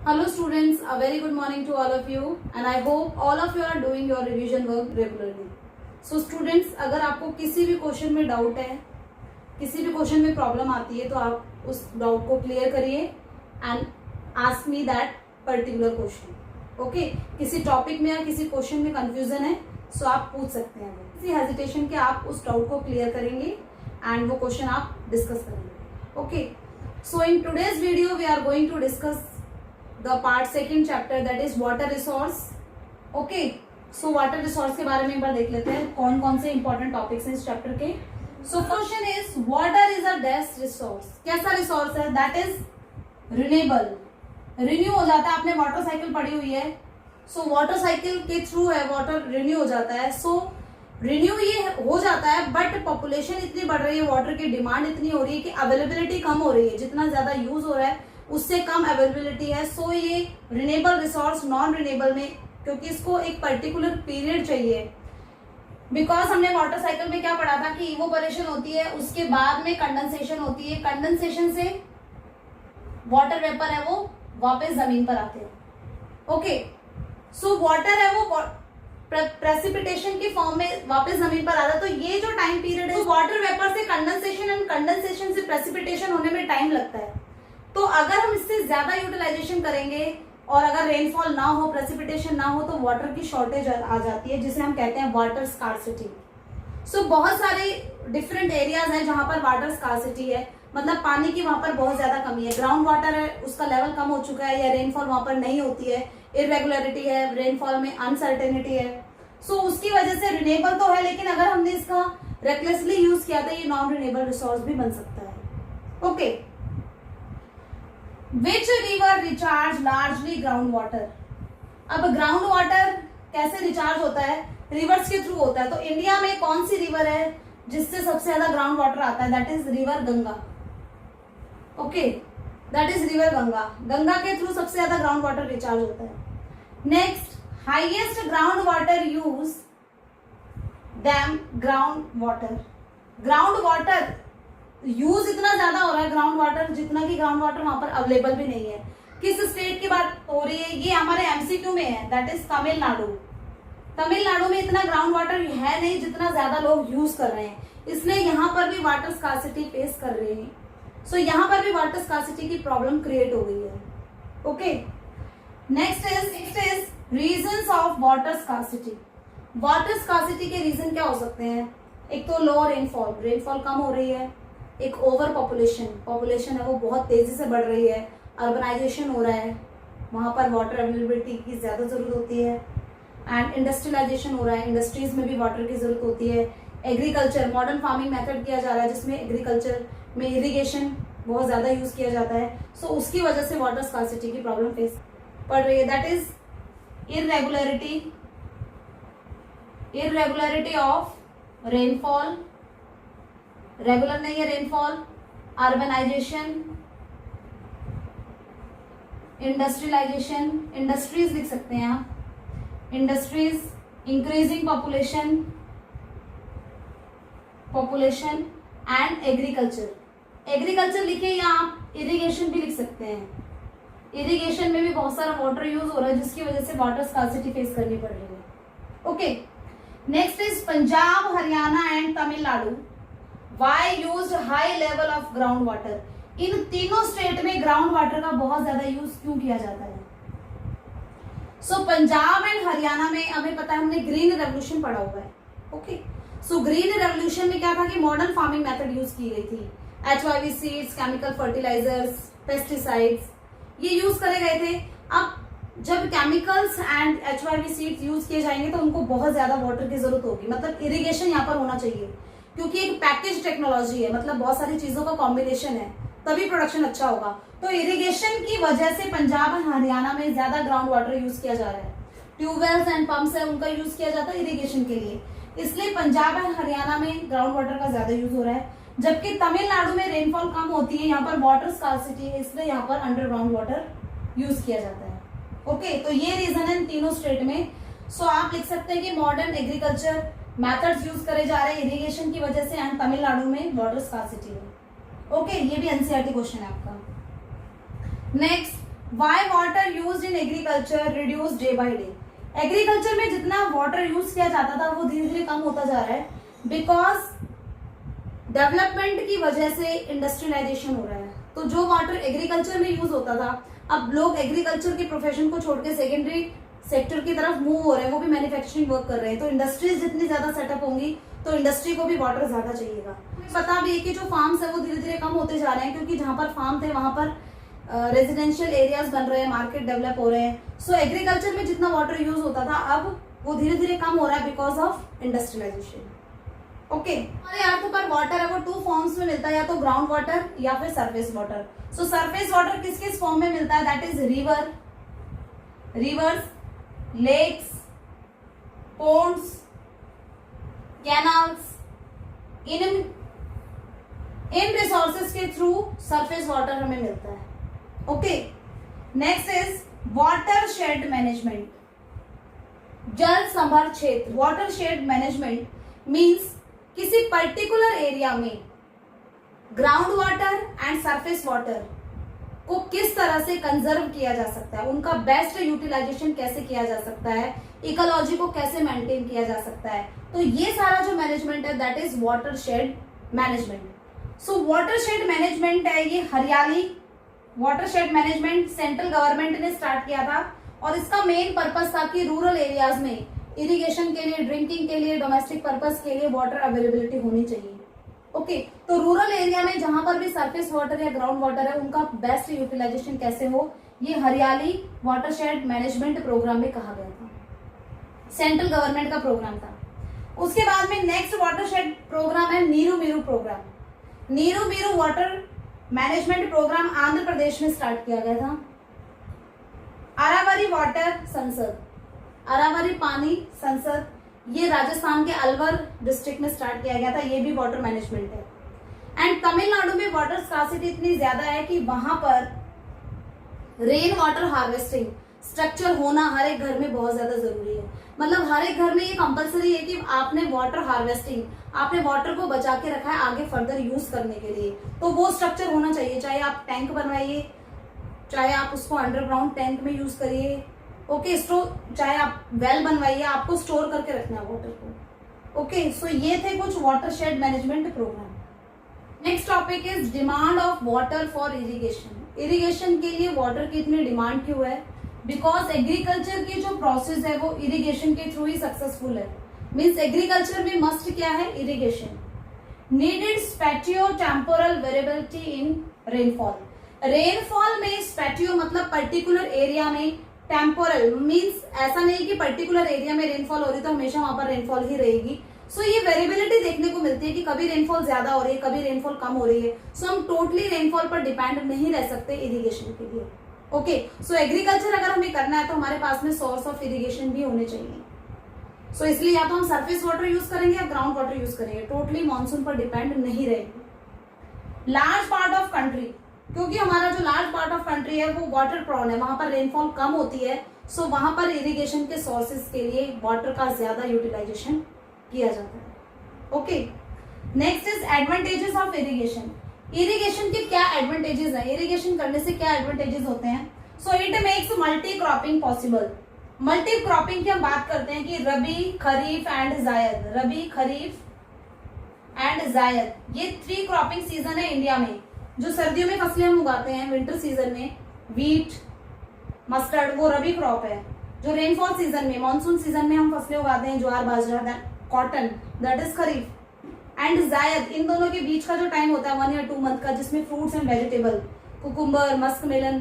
Hello students, a very good morning to all of you and I hope all of you are doing your revision work regularly. So students, अगर आपको किसी भी question में doubt है, किसी भी question में प्रॉब्लम आती है तो आप उस डाउट को क्लियर करिए and ask me that particular question. Okay, किसी टॉपिक में या किसी क्वेश्चन में कंफ्यूजन है सो आप पूछ सकते हैं. किसी हेजिटेशन के आप उस डाउट को क्लियर करेंगे एंड वो क्वेश्चन आप डिस्कस करेंगे. Okay, so in today's video we are going to discuss the part second chapter that is water resource. Okay, so water resource के बारे में एक बार देख लेते हैं कौन कौन से important topics हैं इस chapter के. So question is water is a dash resource. कैसा resource है? That is renewable. Renew हो जाता है. आपने water cycle पढ़ी हुई है. So water cycle के through है water renew हो जाता है. So renew ये हो जाता है बट population इतनी बढ़ रही है, water की demand इतनी हो रही है कि availability कम हो रही है. जितना ज्यादा use हो रहा है उससे कम अवेलेबिलिटी है. सो ये रिन्यूएबल रिसोर्स नॉन रिन्यूएबल में, क्योंकि इसको एक पर्टिकुलर पीरियड चाहिए. बिकॉज हमने वाटर साइकिल में क्या पढ़ा था कि इवोपरेशन होती है, उसके बाद में कंडेंसेशन होती है. कंडेंसेशन से वाटर वेपर है वो वापस जमीन पर आते हैं. ओके, सो वाटर है वो प्रेसिपिटेशन की फॉर्म में वापस जमीन पर आता है. तो ये जो टाइम पीरियड है वाटर वेपर से कंडेंसेशन एंड कंडेंसेशन से प्रेसिपिटेशन होने में टाइम लगता है. तो अगर हम इससे ज्यादा यूटिलाइजेशन करेंगे और अगर रेनफॉल ना हो, प्रेसिपिटेशन ना हो तो वाटर की शॉर्टेज आ जाती है जिसे हम कहते हैं वाटर स्कार्सिटी. सो बहुत सारे डिफरेंट एरियाज हैं जहां पर वाटर स्कार्सिटी है, मतलब पानी की वहां पर बहुत ज्यादा कमी है. ग्राउंड वाटर है उसका लेवल कम हो चुका है या रेनफॉल वहां पर नहीं होती है, इरेगुलरिटी है, रेनफॉल में अनसर्टेनिटी है. सो उसकी वजह से रिन्यूएबल तो है लेकिन अगर हमने इसका रेकलेसली यूज किया तो ये नॉन रिन्यूएबल रिसोर्स भी बन सकता है. Okay, Which river recharge largely ground water? अब ग्राउंड वाटर कैसे रिचार्ज होता है? रिवर्स के थ्रू होता है. तो इंडिया में कौन सी रिवर है जिससे सबसे ज्यादा ग्राउंड वाटर आता है? That is river Ganga. Okay, that is river Ganga. Ganga के थ्रू सबसे ज्यादा ग्राउंड वाटर रिचार्ज होता है. Next, highest ground water use dam ground water. Ground water use इतना ज्यादा हो रहा है ग्राउंड वाटर जितना कि ग्राउंड वाटर वहां पर अवेलेबल भी नहीं है. किस स्टेट की बात हो रही है? ये हमारे एमसीक्यू में है, दैट इज तमिलनाडु. तमिलनाडु में इतना ग्राउंड वाटर है नहीं जितना ज्यादा लोग यूज कर रहे हैं, इसलिए यहाँ पर भी वाटर स्कार्सिटी फेस कर रहे हैं. सो यहाँ पर भी वाटर स्कार्सिटी की प्रॉब्लम क्रिएट हो गई है. Okay, next is reasons of water scarcity. Water scarcity के रीजन क्या हो सकते हैं? एक तो लो रेनफॉल, रेनफॉल कम हो रही है. एक ओवर पॉपुलेशन है वो बहुत तेजी से बढ़ रही है. अर्बनाइजेशन हो रहा है, वहां पर वाटर अवेलेबिलिटी की ज्यादा जरूरत होती है. एंड इंडस्ट्रियलाइजेशन हो रहा है, इंडस्ट्रीज में भी वाटर की जरूरत होती है. एग्रीकल्चर, मॉडर्न फार्मिंग मेथड किया जा रहा है जिसमें एग्रीकल्चर में इरिगेशन बहुत ज्यादा यूज किया जाता है. सो उसकी वजह से वाटर स्कार्सिटी की प्रॉब्लम फेस पड़ रही है. That is irregularity of rainfall, regular नहीं है रेनफॉल, अर्बनाइजेशन, इंडस्ट्रियलाइजेशन, इंडस्ट्रीज लिख सकते हैं आप, industries, increasing population and agriculture. Agriculture लिखिए या आप इरिगेशन भी लिख सकते हैं. इरिगेशन में भी बहुत सारा वाटर यूज हो रहा है जिसकी वजह से वाटर स्कार्सिटी फेस करनी पड़ रही है. Okay, next is Punjab, Haryana and Tamil Nadu Why used high level of ground water? इन तीनों स्टेट में ग्राउंड वाटर का बहुत ज्यादा यूज क्यों किया जाता है? सो पंजाब एंड हरियाणा में हमें पता है, हमने ग्रीन रेवोल्यूशन पढ़ा हुआ है. ओके, सो ग्रीन रेवोल्यूशन में क्या था कि मॉडर्न फार्मिंग मेथड यूज की गई थी. HYV seeds, chemical fertilisers, pesticides ये यूज करे गए थे. अब जब chemicals and HYV seeds use किए जाएंगे तो उनको बहुत ज्यादा वाटर की जरूरत होगी. मतलब इरिगेशन यहाँ पर होना चाहिए क्योंकि एक पैकेज टेक्नोलॉजी है, मतलब बहुत सारी चीजों का कॉम्बिनेशन है, तभी प्रोडक्शन अच्छा होगा. तो इरिगेशन की वजह से पंजाब और हरियाणा में ज्यादा ग्राउंड वाटर यूज किया जा रहा है. ट्यूबवेल्स एंड पंप्स है उनका यूज किया जाता है इरिगेशन के लिए, इसलिए पंजाब और हरियाणा में ग्राउंड वाटर का ज्यादा यूज हो रहा है. जबकि तमिलनाडु में रेनफॉल कम होती है, यहाँ पर वाटर स्कार्सिटी है, इसलिए यहाँ पर अंडरग्राउंड वाटर यूज किया जाता है. ओके, तो ये रीजन है तीनों स्टेट में. सो आप लिख सकते हैं कि मॉडर्न एग्रीकल्चर मेथड्स यूज करे जा रहे हैं इरिगेशन की वजह से एंड तमिलनाडु में वाटर स्कार्सिटी है. ओके, ये भी एनसीईआरटी क्वेश्चन है आपका. Next, Y water use in agriculture reduce day by day. Agriculture में जितना वाटर यूज किया जाता था वो धीरे धीरे कम होता जा रहा है, बिकॉज डेवलपमेंट की वजह से इंडस्ट्रियलाइजेशन हो रहा है। तो जो वाटर एग्रीकल्चर में यूज होता था, अब लोग एग्रीकल्चर के प्रोफेशन को छोड़ के सेकेंडरी सेक्टर की तरफ मूव हो रहे हैं, वो भी मैन्युफैक्चरिंग वर्क कर रहे हैं। तो इंडस्ट्रीज जितनी ज्यादा सेटअप होंगी तो इंडस्ट्री को भी वाटर ज्यादा चाहिएगा। पता भी है कि जो फार्म्स है वो धीरे धीरे कम होते जा रहे हैं, क्योंकि जहां पर फार्म थे वहां पर रेजिडेंशियल एरियाज बन रहे हैं, मार्केट डेवलप हो रहे हैं। सो एग्रीकल्चर में जितना वाटर यूज होता था अब वो धीरे धीरे कम हो रहा है बिकॉज ऑफ इंडस्ट्रियलाइजेशन। ओके, हमारे अर्थ पर वाटर है वो टू फॉर्म्स में मिलता है, या तो ग्राउंड वाटर या फिर surface water. So surface water किस किस फॉर्म में मिलता है? That is rivers, lakes, ponds, canals. इन रिसोर्सेज के थ्रू सरफेस वाटर हमें मिलता है। Okay, next is watershed management, जल संभर क्षेत्र। वाटर शेड मैनेजमेंट मीन्स किसी पर्टिकुलर एरिया में ground water and surface water को किस तरह से कंजर्व किया जा सकता है, उनका बेस्ट यूटिलाइजेशन कैसे किया जा सकता है, इकोलॉजी को कैसे मेंटेन किया जा सकता है। तो ये सारा जो मैनेजमेंट है that is watershed management. So water shade management है ये हरियाली। Water shade management central government ने स्टार्ट किया था और इसका मेन पर्पस था कि रूरल एरियाज में इरिगेशन के लिए, ड्रिंकिंग के लिए, डोमेस्टिक पर्पस के लिए वाटर अवेलेबिलिटी होनी चाहिए। ओके, तो रूरल एरिया में जहां पर भी सरफेस वाटर या ग्राउंड वाटर है उनका बेस्ट यूटिलाइजेशन कैसे हो, ये हरियाली वाटरशेड मैनेजमेंट प्रोग्राम में कहा गया था, सेंट्रल गवर्नमेंट का प्रोग्राम था। उसके बाद में नेक्स्ट वाटरशेड प्रोग्राम है Neeru Meeru programme. Neeru Meeru water management programme Andhra Pradesh में स्टार्ट किया गया था। अरावरी वाटर संसद, अरावरी पानी संसद, ये राजस्थान के अलवर डिस्ट्रिक्ट में स्टार्ट किया गया था। ये भी वाटर मैनेजमेंट है। एंड तमिलनाडु में वाटर स्कार्सिटी इतनी ज्यादा है कि वहां पर रेन वाटर हार्वेस्टिंग स्ट्रक्चर होना हर एक घर में बहुत ज्यादा जरूरी है। मतलब हर एक घर में ये कंपलसरी है कि आपने वाटर हार्वेस्टिंग, आपने वाटर को बचा के रखा है आगे फर्दर यूज करने के लिए, तो वो स्ट्रक्चर होना चाहिए। चाहे आप टैंक बनवाइए, चाहे आप उसको अंडरग्राउंड टैंक में यूज करिए, ओके, चाहे आप वेल बनवाइए, आपको स्टोर करके रखना है वाटर को। ओके, सो ये थे कुछ watershed management programme. Next topic is demand of water for irrigation. Irrigation के लिए वाटर की इतनी डिमांड क्यों है? बिकॉज एग्रीकल्चर की जो प्रोसेस है वो इरिगेशन के थ्रू ही सक्सेसफुल है। मीन्स एग्रीकल्चर में मस्ट क्या है? Irrigation. Needed spatio temporal variability in rainfall. Rainfall में स्पैटियो मतलब पर्टिकुलर एरिया में, टेम्पोरल मीन्स ऐसा नहीं कि पर्टिकुलर एरिया में रेनफॉल हो रही तो हमेशा वहां पर रेनफॉल ही रहेगी। सो ये वेरिएबिलिटी देखने को मिलती है कि कभी रेनफॉल ज्यादा हो रही है, कभी रेनफॉल कम हो रही है। सो हम टोटली रेनफॉल पर डिपेंड नहीं रह सकते इरिगेशन के लिए। ओके, सो एग्रीकल्चर अगर हमें करना है तो हमारे पास में सोर्स ऑफ इरिगेशन भी होने चाहिए। सो इसलिए या तो हम सरफेस वाटर यूज करेंगे या ग्राउंड वाटर यूज करेंगे, टोटली मानसून पर डिपेंड नहीं रहेंगे। लार्ज पार्ट ऑफ कंट्री, क्योंकि हमारा जो लार्ज पार्ट ऑफ कंट्री है वो वाटर प्रॉन है, वहां पर रेनफॉल कम होती है। सो वहां पर इरिगेशन के सोर्सेज के लिए वाटर का ज्यादा यूटिलाइजेशन किया जाता है। Okay, next is advantages of irrigation. Irrigation के क्या एडवांटेजेस है? इरिगेशन करने से क्या एडवांटेजेस होते हैं? So it makes multi cropping possible. Multi cropping की हम बात करते हैं कि रबी, खरीफ एंड जायद। रबी, खरीफ एंड जायद, ये 3 क्रॉपिंग सीजन है इंडिया में। जो सर्दियों में फसलें हम उगाते हैं विंटर सीजन में, वीट, मस्टर्ड, वो रबी क्रॉप है। जो रेनफॉल सीजन में, मानसून सीजन में हम फसलें उगाते हैं, jowar, bajra, cotton, that is kharif. And zaid, इन दोनों के बीच का जो टाइम होता है 1 या 2 मंथ का, जिसमें fruits and vegetable, cucumber, muskmelon,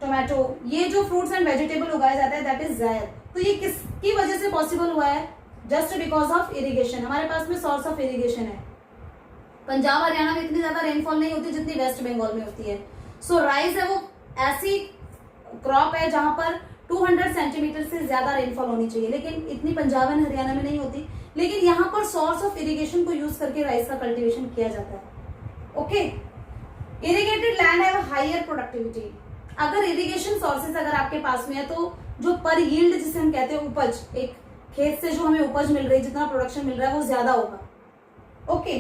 tomato, ये जो फ्रूट्स एंड वेजिटेबल उगाए जाते हैं दैट इज जायद। तो ये किसकी वजह से पॉसिबल हुआ है? Just because of irrigation. हमारे पास में सोर्स ऑफ इरिगेशन है। पंजाब हरियाणा में इतनी ज्यादा रेनफॉल नहीं होती जितनी वेस्ट बंगाल में होती है। सो राइस है वो ऐसी क्रॉप है जहां पर 200 सेंटीमीटर से ज्यादा रेनफॉल होनी चाहिए, लेकिन इतनी पंजाब एंड हरियाणा में नहीं होती। लेकिन यहाँ पर सोर्स ऑफ इरिगेशन को यूज करके राइस का कल्टीवेशन किया जाता है। ओके, इरिगेटेड लैंड है हायर प्रोडक्टिविटी। अगर इरिगेशन सोर्सेज अगर आपके पास में है तो जो पर यील्ड जिसे हम कहते हैं, उपज, एक खेत से जो हमें उपज मिल रही है, जितना प्रोडक्शन मिल रहा है वो ज्यादा होगा। Okay,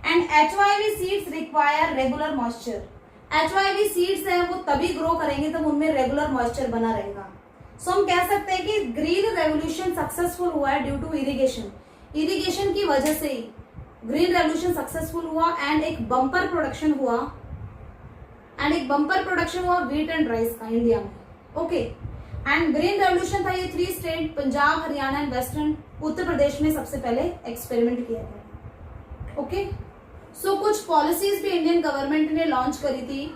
and HYV seeds require regular moisture. HYV seeds हैं वो तभी ग्रो करेंगे तब उनमें रेगुलर मॉइस्चर बना रहेगा। सो हम कह सकते हैं कि ग्रीन रेवोल्यूशन सक्सेसफुल हुआ है ड्यू टू इरिगेशन। इरिगेशन की वजह से ही ग्रीन रेवोल्यूशन सक्सेसफुल हुआ एंड एक बम्पर प्रोडक्शन हुआ व्हीट एंड राइस का इंडिया में। ओके एंड ग्रीन रेवोल्यूशन था ये 3 state Punjab, Haryana and western Uttar Pradesh में सबसे पहले एक्सपेरिमेंट किया गया। ओके सो कुछ पॉलिसीज भी इंडियन गवर्नमेंट ने लॉन्च करी थी।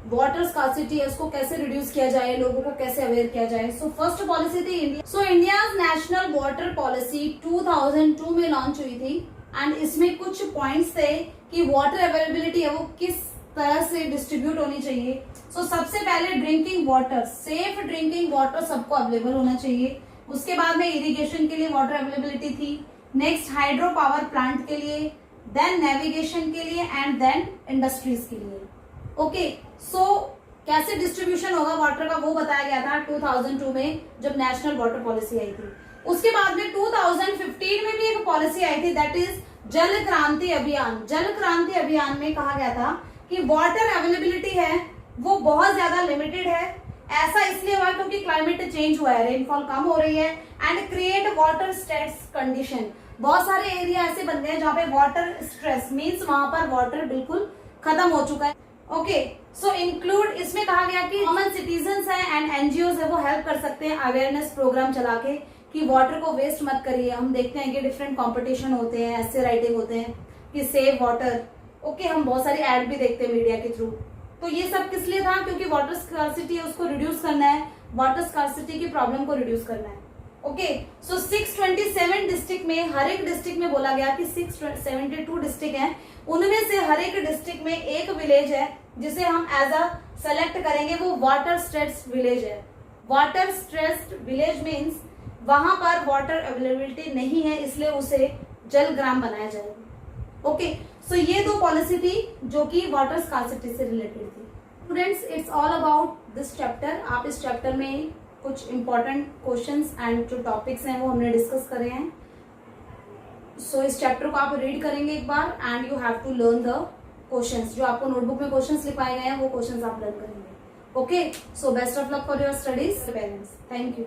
वाटर स्कार्सिटी है उसको कैसे रिड्यूस किया जाए, लोगों को कैसे अवेयर किया जाए। सो फर्स्ट पॉलिसी थी इंडियाज नेशनल वाटर पॉलिसी 2002 में लॉन्च हुई थी एंड इसमें कुछ पॉइंट्स थे कि वाटर अवेलेबिलिटी है वो किस तरह से डिस्ट्रीब्यूट होनी चाहिए। सो सबसे पहले drinking water, safe drinking water सबको अवेलेबल होना चाहिए। उसके बाद में इरिगेशन के लिए वाटर अवेलेबिलिटी थी, नेक्स्ट हाइड्रो पावर प्लांट के लिए, देन नेविगेशन के लिए एंड देन इंडस्ट्रीज के लिए। ओके सो कैसे डिस्ट्रीब्यूशन होगा वाटर का वो बताया गया था 2002 में जब नेशनल वाटर पॉलिसी आई थी। उसके बाद में 2015 में भी एक पॉलिसी आई थी दैट इज जल क्रांति अभियान। जल क्रांति अभियान में कहा गया था कि वाटर अवेलेबिलिटी है वो बहुत ज्यादा लिमिटेड है। ऐसा इसलिए हुआ क्योंकि क्लाइमेट चेंज हुआ है, रेनफॉल कम हो रही है and create water stress condition. बहुत सारे एरिया ऐसे बन गए जहाँ पे वाटर स्ट्रेस मीन्स वहां पर वाटर बिल्कुल खत्म हो चुका है। ओके सो इंक्लूड इसमें कहा गया कि कॉमन सिटीजन्स हैं एंड एनजीओज है वो हेल्प कर सकते हैं अवेयरनेस प्रोग्राम चला के कि वाटर को वेस्ट मत करिए। हम देखते हैं कि डिफरेंट कंपटीशन होते हैं, ऐसे राइटिंग होते हैं कि सेव वाटर। ओके हम बहुत सारी एड भी देखते हैं मीडिया के थ्रू। तो ये सब किस लिए था? क्योंकि वाटर स्कार्सिटी है उसको रिड्यूस करना है, वाटर स्कार्सिटी की प्रॉब्लम को रिड्यूस करना है। ओके सो 627 डिस्ट्रिक्ट में, हर एक डिस्ट्रिक्ट में बोला गया कि 672 डिस्ट्रिक्ट हैं, उनमें से हर एक डिस्ट्रिक्ट में एक विलेज है जिसे हम एज अ सेलेक्ट करेंगे, वो वाटर स्ट्रेस्ड विलेज है। वाटर स्ट्रेस्ड विलेज मीन्स वहां पर वाटर अवेलेबिलिटी नहीं है इसलिए उसे जल ग्राम बनाया जाएगा। ओके सो ये 2 पॉलिसी थी जो कि वाटर स्कार्सिटी से रिलेटेड थी। Students it's all about this chapter. आप इस चैप्टर में कुछ इंपॉर्टेंट क्वेश्चंस एंड जो टॉपिक्स हैं वो हमने डिस्कस करे हैं। सो इस चैप्टर को आप रीड करेंगे एक बार and you have to learn the questions. जो आपको नोटबुक में क्वेश्चंस लिखवाए गए हैं वो क्वेश्चंस आप लर्न करेंगे। Okay so best of luck for your studies parents. Thank you.